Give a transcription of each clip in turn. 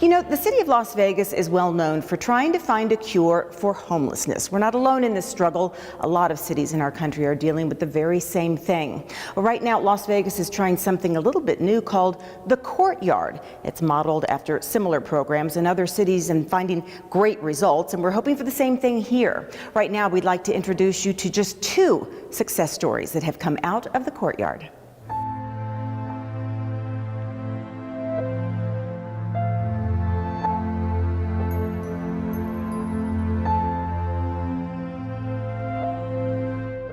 You know, the city of Las Vegas is well known for trying to find a cure for homelessness. We're not alone in this struggle. A lot of cities in our country are dealing with the very same thing. Well, right now, Las Vegas is trying something a little bit new called the Courtyard. It's modeled after similar programs in other cities and finding great results, and we're hoping for the same thing here. Right now, we'd like to introduce you to just 2 success stories that have come out of the Courtyard.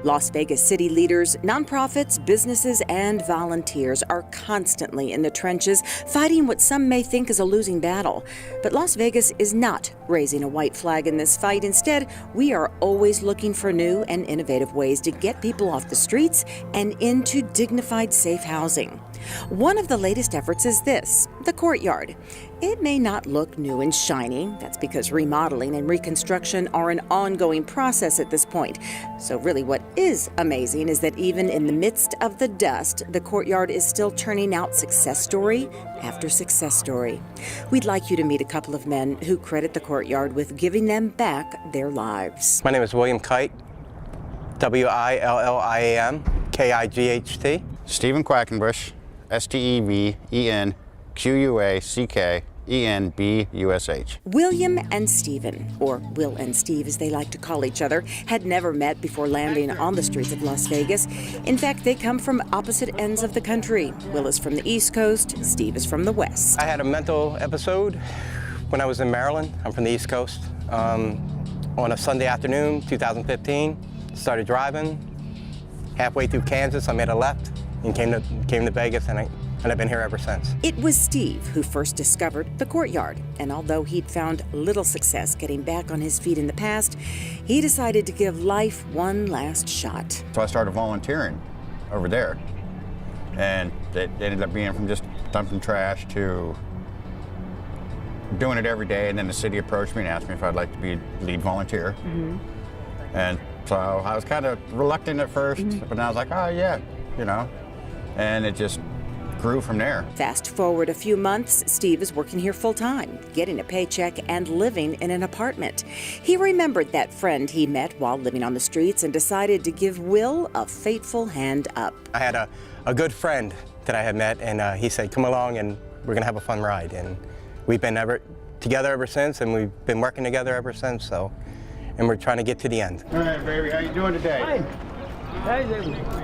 Las Vegas city leaders, nonprofits, businesses, and volunteers are constantly in the trenches fighting what some may think is a losing battle. But Las Vegas is not raising a white flag in this fight. Instead, we are always looking for new and innovative ways to get people off the streets and into dignified, safe housing. One of the latest efforts is this, the Courtyard. It may not look new and shiny. That's because remodeling and reconstruction are an ongoing process at this point. So really what is amazing is that even in the midst of the dust, the Courtyard is still turning out success story after success story. We'd like you to meet a couple of men who credit the Courtyard with giving them back their lives. My name is William Kite, William Kight. Stephen Quackenbush, StevenQuakenbush. William and Stephen, or Will and Steve as they like to call each other, had never met before landing on the streets of Las Vegas. In fact, they come from opposite ends of the country. Will is from the East Coast, Steve is from the West. I had a mental episode when I was in Maryland. I'm from the East Coast. On a Sunday afternoon, 2015, started driving. Halfway through Kansas, I made a left and came to Vegas, and I've been here ever since. It was Steve who first discovered the Courtyard, and although he'd found little success getting back on his feet in the past, he decided to give life one last shot. So I started volunteering over there, and it ended up being from just dumping trash to doing it every day, and then the city approached me and asked me if I'd like to be lead volunteer. And so I was kind of reluctant at first, but then I was like, oh yeah, you know, and it just grew from there. Fast forward a few months, Steve is working here full-time, getting a paycheck and living in an apartment. He remembered that friend he met while living on the streets and decided to give Will a fateful hand up. I had a good friend that I had met, and he said, come along and we're gonna have a fun ride. And we've been together ever since, and we've been working together ever since, so, and we're trying to get to the end. All right, baby, how you doing today? Hi.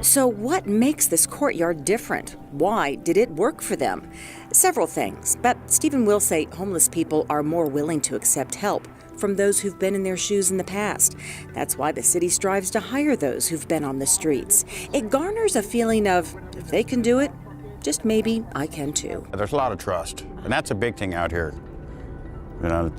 So what makes this Courtyard different? Why did it work for them? Several things, but Steve and Will say homeless people are more willing to accept help from those who've been in their shoes in the past. That's why the city strives to hire those who've been on the streets. It garners a feeling of, if they can do it, just maybe I can too. There's a lot of trust, and that's a big thing out here. You know,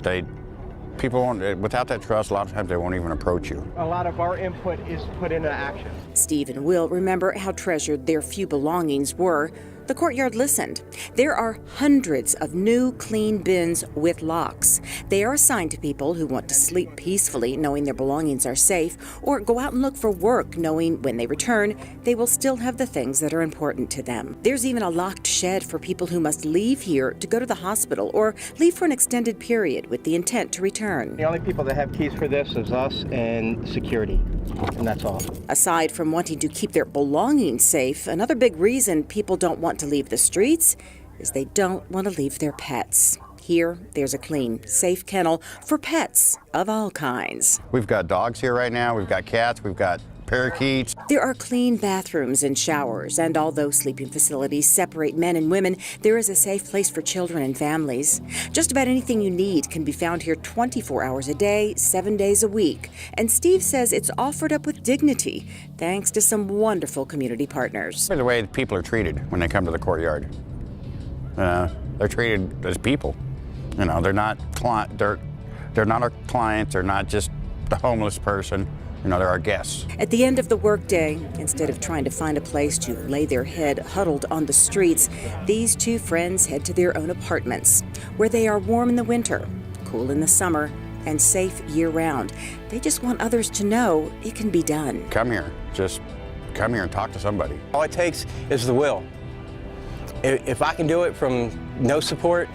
people won't, without that trust, a lot of times they won't even approach you. A lot of our input is put into action. Steve and Will remember how treasured their few belongings were. The Courtyard listened. There are hundreds of new, clean bins with locks. They are assigned to people who want to sleep peacefully, knowing their belongings are safe, or go out and look for work, knowing when they return, they will still have the things that are important to them. There's even a locked shed for people who must leave here to go to the hospital or leave for an extended period with the intent to return. The only people that have keys for this is us and security, and that's all. Aside from wanting to keep their belongings safe, another big reason people don't want to leave the streets is they don't want to leave their pets. Here, there's a clean, safe kennel for pets of all kinds. We've got dogs here right now, we've got cats, we've got parakeets. There are clean bathrooms and showers, and although sleeping facilities separate men and women, there is a safe place for children and families. Just about anything you need can be found here 24 hours a day, 7 days a week. And Steve says it's offered up with dignity, thanks to some wonderful community partners. The way people are treated when they come to the Courtyard. They're treated as people. You know, they're not our clients, they're not just the homeless person. You know, they're our guests. At the end of the workday, instead of trying to find a place to lay their head huddled on the streets, these 2 friends head to their own apartments, where they are warm in the winter, cool in the summer, and safe year-round. They just want others to know it can be done. Come here. Just come here and talk to somebody. All it takes is the will. If I can do it from no support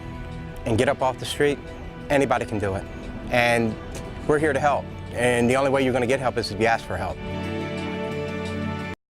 and get up off the street, anybody can do it. And we're here to help. And the only way you're going to get help is if you ask for help.